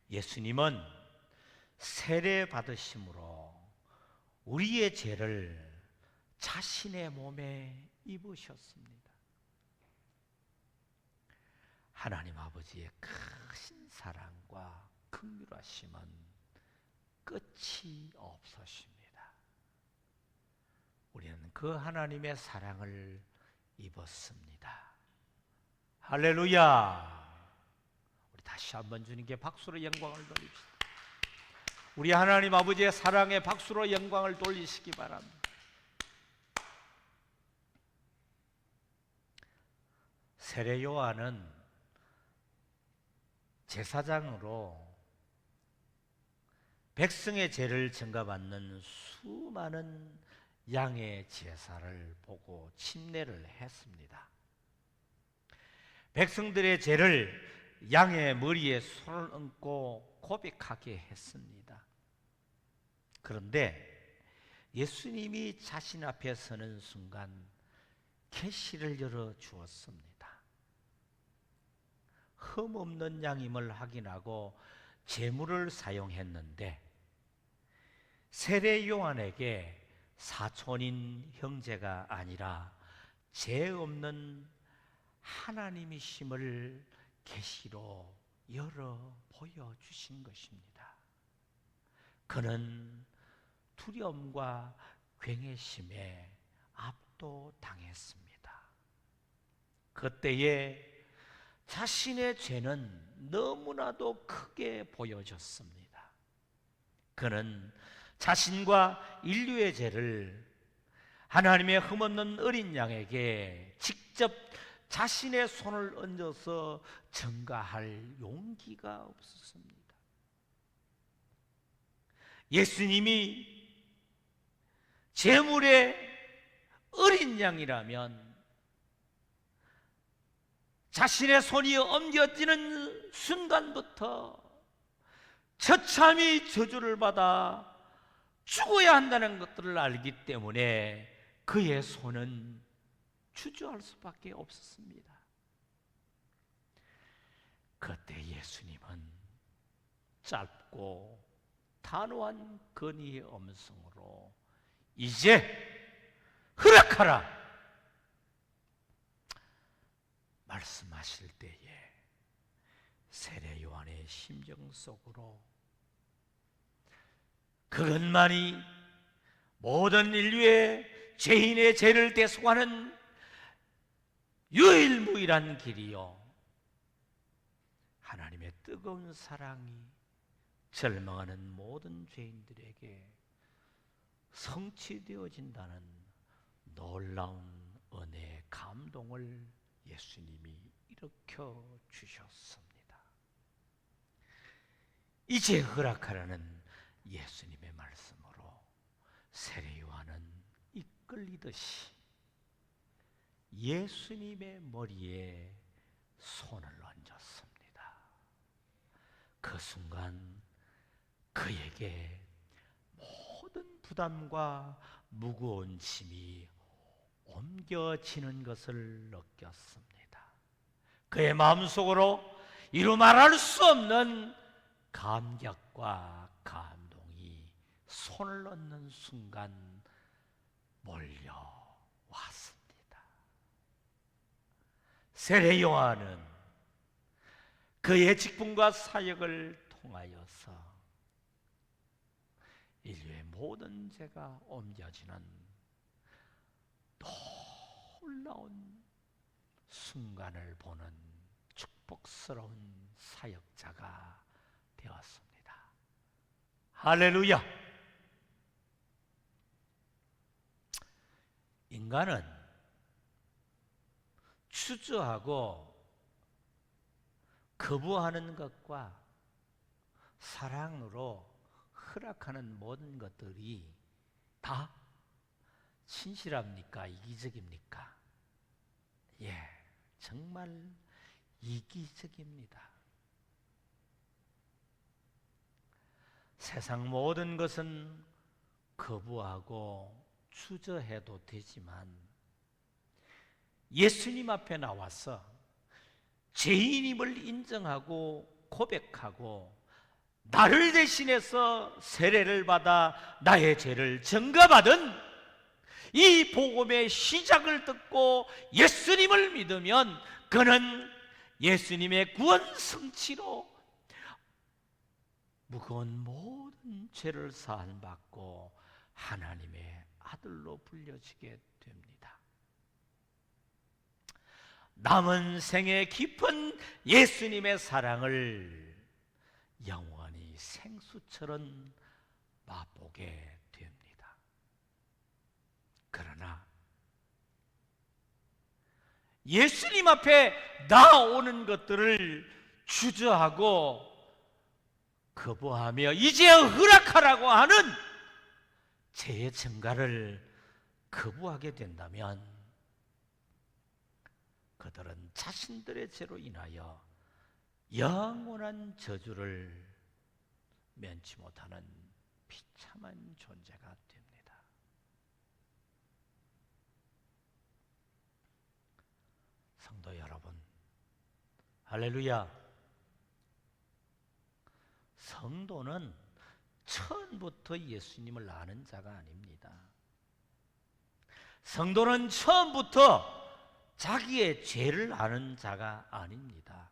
예수님은 세례 받으심으로 우리의 죄를 자신의 몸에 입으셨습니다. 하나님 아버지의 크신 사랑과 긍휼하심은 끝이 없으십니다. 우리는 그 하나님의 사랑을 입었습니다. 할렐루야! 우리 다시 한번 주님께 박수로 영광을 돌립시다. 우리 하나님 아버지의 사랑에 박수로 영광을 돌리시기 바랍니다. 세례 요한은 제사장으로 백성의 죄를 증가받는 수많은 양의 제사를 보고 침례를 했습니다. 백성들의 죄를 양의 머리에 손을 얹고 고백하게 했습니다. 그런데 예수님이 자신 앞에 서는 순간 계시를 열어 주었습니다. 흠없는 양임을 확인하고 제물을 사용했는데 세례 요한에게 사촌인 형제가 아니라 죄 없는 하나님이심을 계시로 열어 보여주신 것입니다. 그는 두려움과 굉해심에 압도당했습니다. 그때에 자신의 죄는 너무나도 크게 보여졌습니다. 그는 자신과 인류의 죄를 하나님의 흠없는 어린 양에게 직접 자신의 손을 얹어서 전가할 용기가 없었습니다. 예수님이 제물의 어린 양이라면 자신의 손이 옮겨지는 순간부터 처참히 저주를 받아 죽어야 한다는 것들을 알기 때문에 그의 손은 주저할 수밖에 없었습니다. 그때 예수님은 짧고 단호한 건의의 음성으로 이제 허락하라 말씀하실 때에 세례 요한의 심정 속으로 그것만이 모든 인류의 죄인의 죄를 대속하는 유일무이한 길이요 하나님의 뜨거운 사랑이 절망하는 모든 죄인들에게 성취되어진다는 놀라운 은혜의 감동을 예수님이 일으켜 주셨습니다. 이제 허락하라는 예수님의 말씀으로 세례 요한은 이끌리듯이 예수님의 머리에 손을 얹었습니다. 그 순간 그에게 모든 부담과 무거운 짐이 옮겨지는 것을 느꼈습니다. 그의 마음속으로 이루 말할 수 없는 감격과 감동이 손을 얹는 순간 몰려왔습니다. 세례 요한은 그의 직분과 사역을 통하여서 인류의 모든 죄가 옮겨지는 놀라운 순간을 보는 축복스러운 사역자가 되었습니다. 할렐루야! 인간은 추주하고 거부하는 것과 사랑으로 허락하는 모든 것들이 다 신실합니까? 이기적입니까? 예, 정말 이기적입니다. 세상 모든 것은 거부하고 추저해도 되지만 예수님 앞에 나와서 죄인임을 인정하고 고백하고 나를 대신해서 세례를 받아 나의 죄를 증거받은 이 복음의 시작을 듣고 예수님을 믿으면 그는 예수님의 구원 성취로 무거운 모든 죄를 사함받고 하나님의 아들로 불려지게 됩니다. 남은 생의 깊은 예수님의 사랑을 영원히 생수처럼 맛보게 됩니다. 그러나 예수님 앞에 나오는 것들을 주저하고 거부하며 이제 허락하라고 하는 죄의 증가를 거부하게 된다면 그들은 자신들의 죄로 인하여 영원한 저주를 면치 못하는 비참한 존재가 됩니다. 성도 여러분, 할렐루야. 성도는 처음부터 예수님을 아는 자가 아닙니다. 성도는 처음부터 자기의 죄를 아는 자가 아닙니다.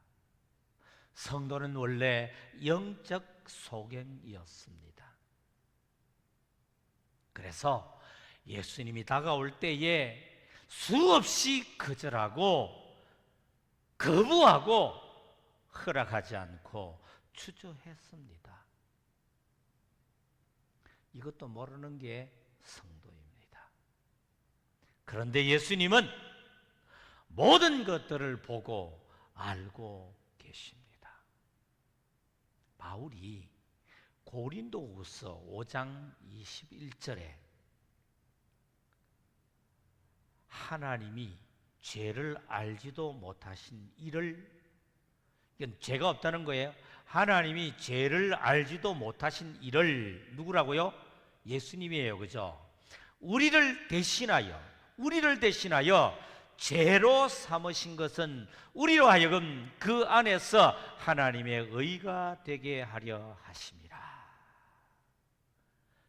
성도는 원래 영적 소경이었습니다. 그래서 예수님이 다가올 때에 수없이 거절하고 거부하고 허락하지 않고 추저했습니다. 이것도 모르는 게 성도입니다. 그런데 예수님은 모든 것들을 보고 알고 계십니다. 바울이 고린도후서 5장 21절에 하나님이 죄를 알지도 못하신 이를, 이건 죄가 없다는 거예요. 하나님이 죄를 알지도 못하신 이를 누구라고요? 예수님이에요. 그죠? 우리를 대신하여 죄로 삼으신 것은 우리로 하여금 그 안에서 하나님의 의가 되게 하려 하심이라.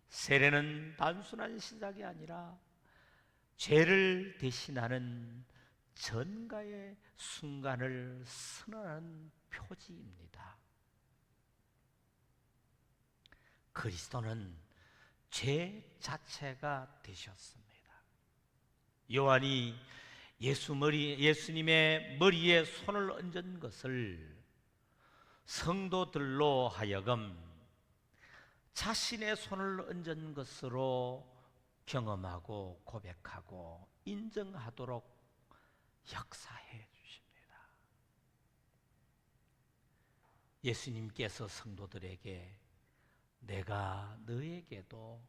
세례는 단순한 시작이 아니라 죄를 대신하는 전가의 순간을 선언하는 표지입니다. 그리스도는 죄 자체가 되셨습니다. 요한이 예수님의 머리에 손을 얹은 것을 성도들로 하여금 자신의 손을 얹은 것으로 경험하고 고백하고 인정하도록 역사해 주십니다. 예수님께서 성도들에게 내가 너에게도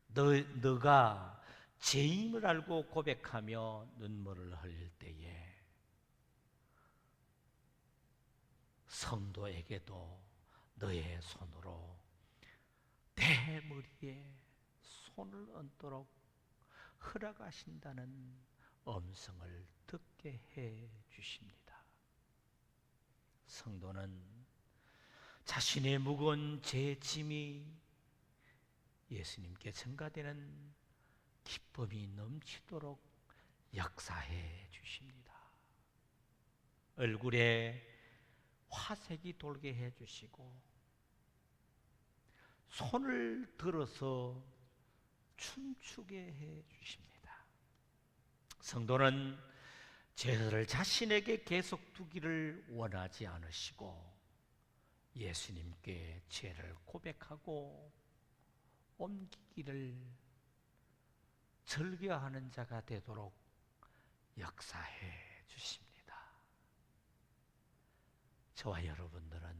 너가 죄임을 알고 고백하며 눈물을 흘릴 때에 성도에게도 너의 손으로 내 머리에 손을 얹도록 허락하신다는 음성을 듣게 해 주십니다. 성도는 자신의 무거운 제 짐이 예수님께 전가되는 기쁨이 넘치도록 역사해 주십니다. 얼굴에 화색이 돌게 해 주시고 손을 들어서 춤추게 해 주십니다. 성도는 죄를 자신에게 계속 두기를 원하지 않으시고 예수님께 죄를 고백하고 옮기기를 즐겨하는 자가 되도록 역사해 주십니다. 저와 여러분들은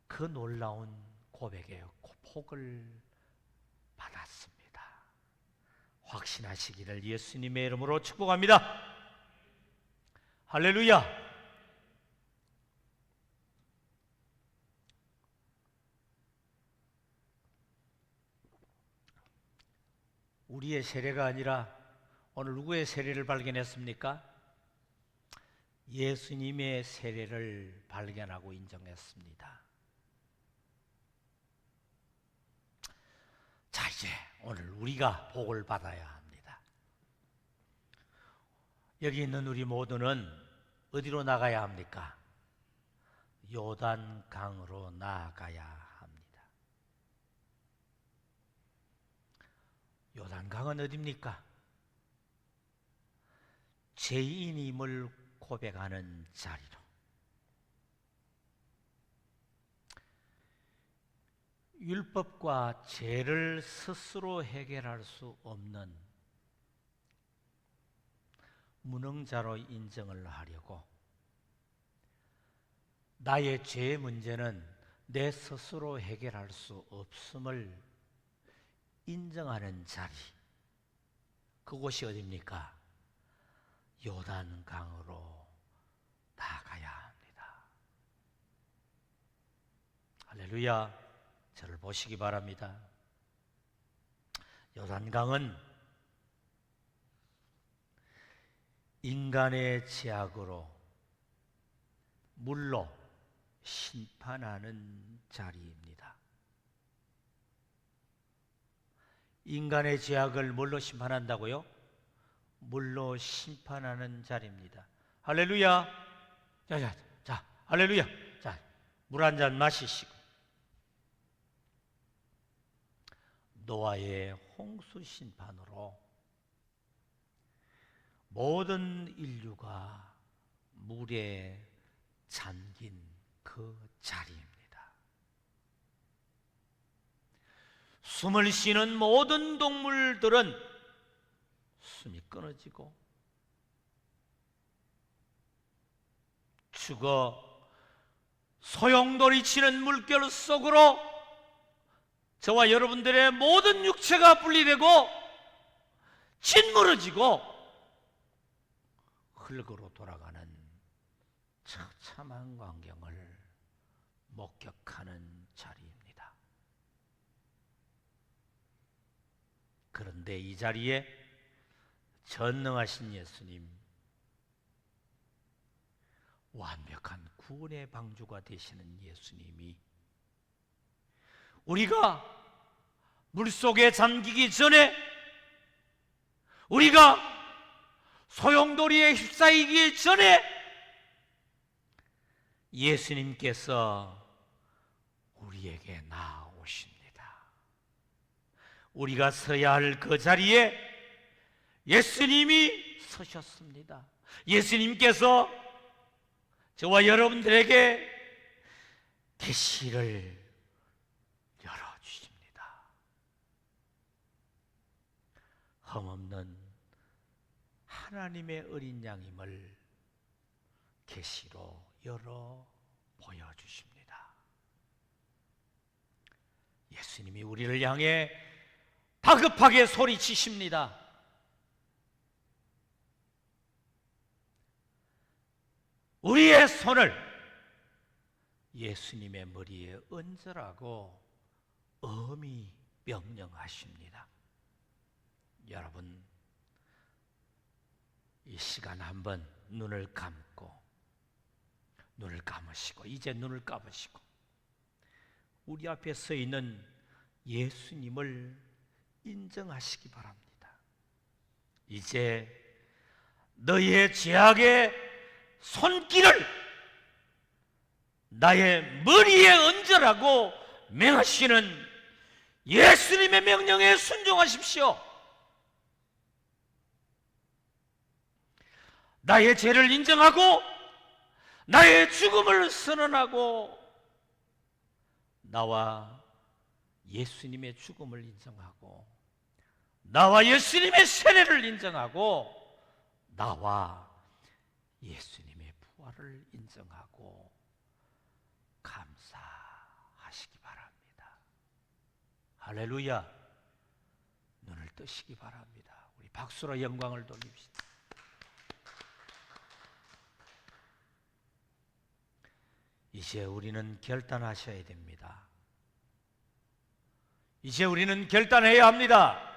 그 놀라운 고백의 복을 받았습니다. 확신하시기를 예수님의 이름으로 축복합니다. 할렐루야. 우리의 세례가 아니라 오늘 누구의 세례를 발견했습니까? 예수님의 세례를 발견하고 인정했습니다. 자, 이제 오늘 우리가 복을 받아야 합니다. 여기 있는 우리 모두는 어디로 나가야 합니까? 요단강으로 나아가야 합니다. 요단강은 어디입니까? 죄인임을 고백하는 자리로. 율법과 죄를 스스로 해결할 수 없는 무능자로 인정을 하려고 나의 죄의 문제는 내 스스로 해결할 수 없음을 인정하는 자리, 그곳이 어디입니까? 요단강으로 나아가야 합니다. 할렐루야. 저를 보시기 바랍니다. 요단강은 인간의 죄악으로 물로 심판하는 자리입니다. 인간의 죄악을 뭘로 심판한다고요? 물로 심판하는 자리입니다. 할렐루야. 자, 할렐루야. 자, 물 한 잔 마시시고. 노아의 홍수 심판으로 모든 인류가 물에 잠긴 그 자리입니다. 숨을 쉬는 모든 동물들은 숨이 끊어지고 죽어 소용돌이 치는 물결 속으로 저와 여러분들의 모든 육체가 분리되고 짓무러지고 흙으로 돌아가는 처참한 광경을 목격하는 자리입니다. 그런데 이 자리에 전능하신 예수님, 완벽한 구원의 방주가 되시는 예수님이 우리가 물속에 잠기기 전에, 우리가 소용돌이에 휩싸이기 전에 예수님께서 우리에게 나아오십니다. 우리가 서야 할 그 자리에 예수님이 서셨습니다. 예수님께서 저와 여러분들에게 계시를 열어주십니다. 흠없는 하나님의 어린 양임을 계시로 열어 보여주십니다. 예수님이 우리를 향해 다급하게 소리치십니다. 우리의 손을 예수님의 머리에 얹으라고 엄히 명령하십니다. 여러분, 이 시간 한번 눈을 감으시고 이제 눈을 감으시고 우리 앞에 서 있는 예수님을 인정하시기 바랍니다. 이제 너의 죄악의 손길을 나의 머리에 얹으라고 명하시는 예수님의 명령에 순종하십시오. 나의 죄를 인정하고 나의 죽음을 선언하고 나와 예수님의 죽음을 인정하고 나와 예수님의 세례를 인정하고 나와 예수님의 부활을 인정하고 감사하시기 바랍니다. 할렐루야. 눈을 뜨시기 바랍니다. 우리 박수로 영광을 돌립시다. 이제 우리는 결단하셔야 됩니다. 이제 우리는 결단해야 합니다.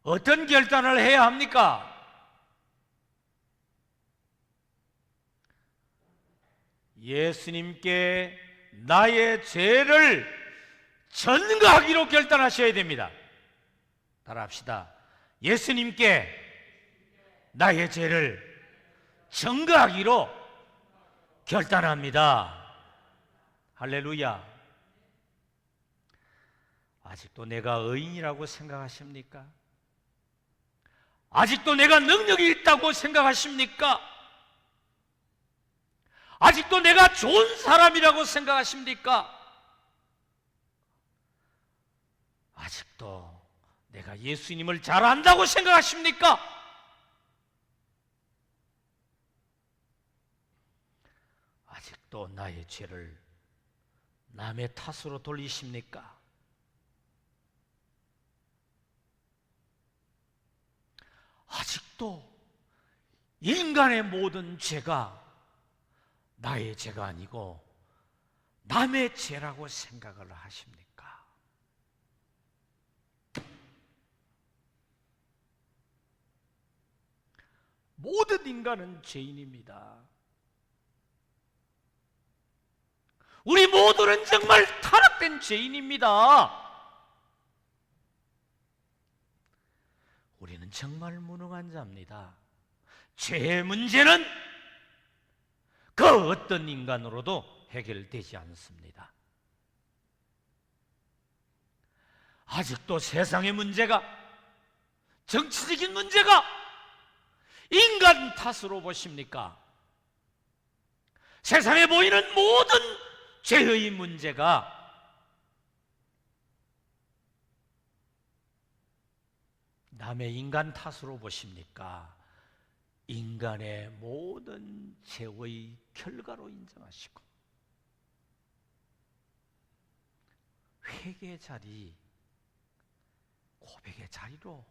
어떤 결단을 해야 합니까? 예수님께 나의 죄를 전가하기로 결단하셔야 됩니다. 따라합시다. 예수님께 나의 죄를 전가하기로 결단합니다. 할렐루야. 아직도 내가 의인이라고 생각하십니까? 아직도 내가 능력이 있다고 생각하십니까? 아직도 내가 좋은 사람이라고 생각하십니까? 아직도 내가 예수님을 잘 안다고 생각하십니까? 아직도 나의 죄를 남의 탓으로 돌리십니까? 아직도 인간의 모든 죄가 나의 죄가 아니고 남의 죄라고 생각을 하십니까? 모든 인간은 죄인입니다. 우리 모두는 정말 타락된 죄인입니다. 우리는 정말 무능한 자입니다. 죄의 문제는 그 어떤 인간으로도 해결되지 않습니다. 아직도 세상의 문제가, 정치적인 문제가 인간 탓으로 보십니까? 세상에 보이는 모든 죄의 문제가 남의 인간 탓으로 보십니까? 인간의 모든 죄의 결과로 인정하시고 회개의 자리, 고백의 자리로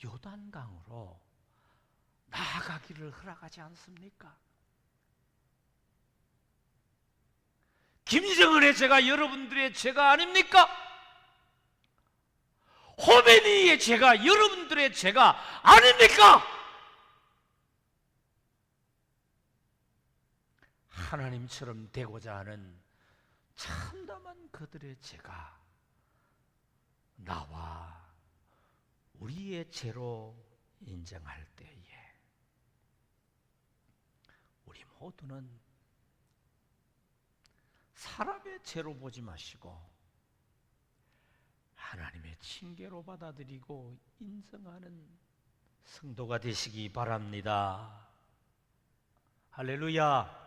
요단강으로 나아가기를 허락하지 않습니까? 김정은의 죄가 여러분들의 죄가 아닙니까? 호메니의 죄가 여러분들의 죄가 아닙니까? 하나님처럼 되고자 하는 참담한 그들의 죄가 나와 우리의 죄로 인정할 때에 우리 모두는 사람의 죄로 보지 마시고 하나님의 징계로 받아들이고 인정하는 성도가 되시기 바랍니다. 할렐루야.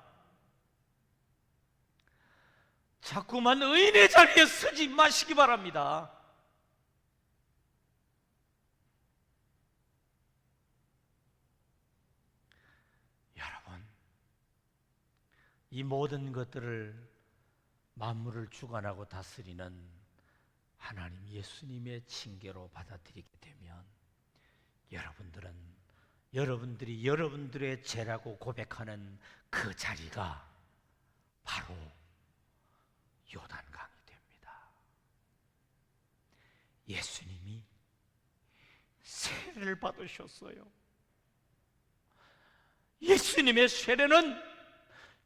자꾸만 의인의 자리에 서지 마시기 바랍니다. 여러분, 이 모든 것들을 만물을 주관하고 다스리는 하나님 예수님의 징계로 받아들이게 되면 여러분들이 여러분들의 죄라고 고백하는 그 자리가 바로 요단강이 됩니다. 예수님이 세례를 받으셨어요. 예수님의 세례는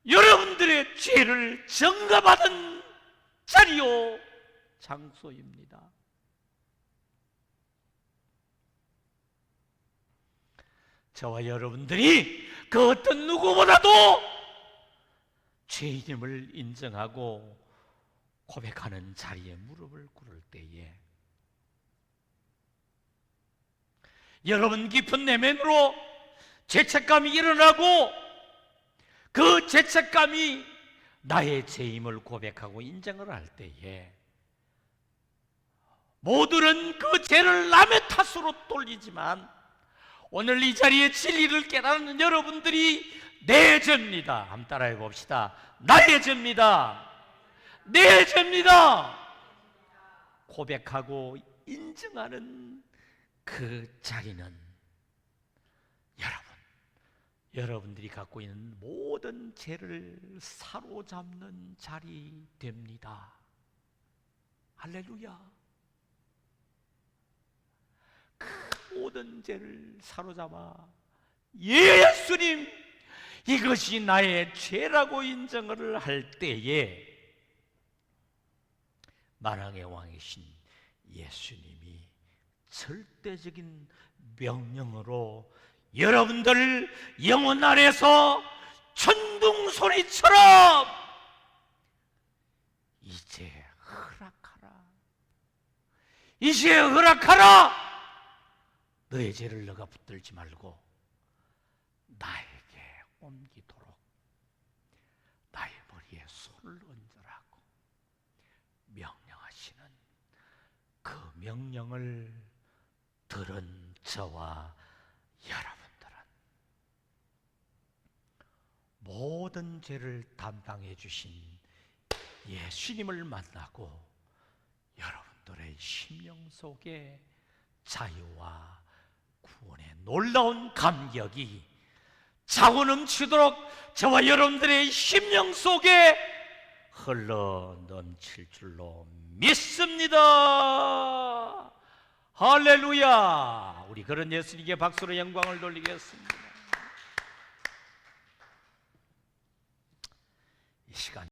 여러분들의 죄를 증거받은 자리요 장소입니다. 저와 여러분들이 그 어떤 누구보다도 죄인임을 인정하고 고백하는 자리에 무릎을 꿇을 때에 여러분 깊은 내면으로 죄책감이 일어나고 그 죄책감이 나의 죄임을 고백하고 인정을 할 때에 모두는 그 죄를 남의 탓으로 돌리지만 오늘 이 자리에 진리를 깨닫는 여러분들이 내 죄입니다. 한번 따라해 봅시다. 나의 죄입니다. 내 죄입니다. 고백하고 인정하는 그 자리는 여러분들이 갖고 있는 모든 죄를 사로잡는 자리 됩니다. 할렐루야. 그 모든 죄를 사로잡아 예수님 이것이 나의 죄라고 인정을 할 때에 만왕의 왕이신 예수님이 절대적인 명령으로 여러분들 영혼 안에서 천둥소리처럼 이제 허락하라, 이제 허락하라. 너의 죄를 너가 붙들지 말고 나에게 옮기도록 나의 머리에 손을 얹으라고 명령하시는 그 명령을 들은 저와 여러분들은 모든 죄를 담당해 주신 예수님을 만나고 여러분들의 심령 속에 자유와 구원의 놀라운 감격이 자고 넘치도록 저와 여러분들의 심령 속에 흘러 넘칠 줄로 믿습니다. 할렐루야. 우리 그런 예수님께 박수로 영광을 돌리겠습니다. 이 시간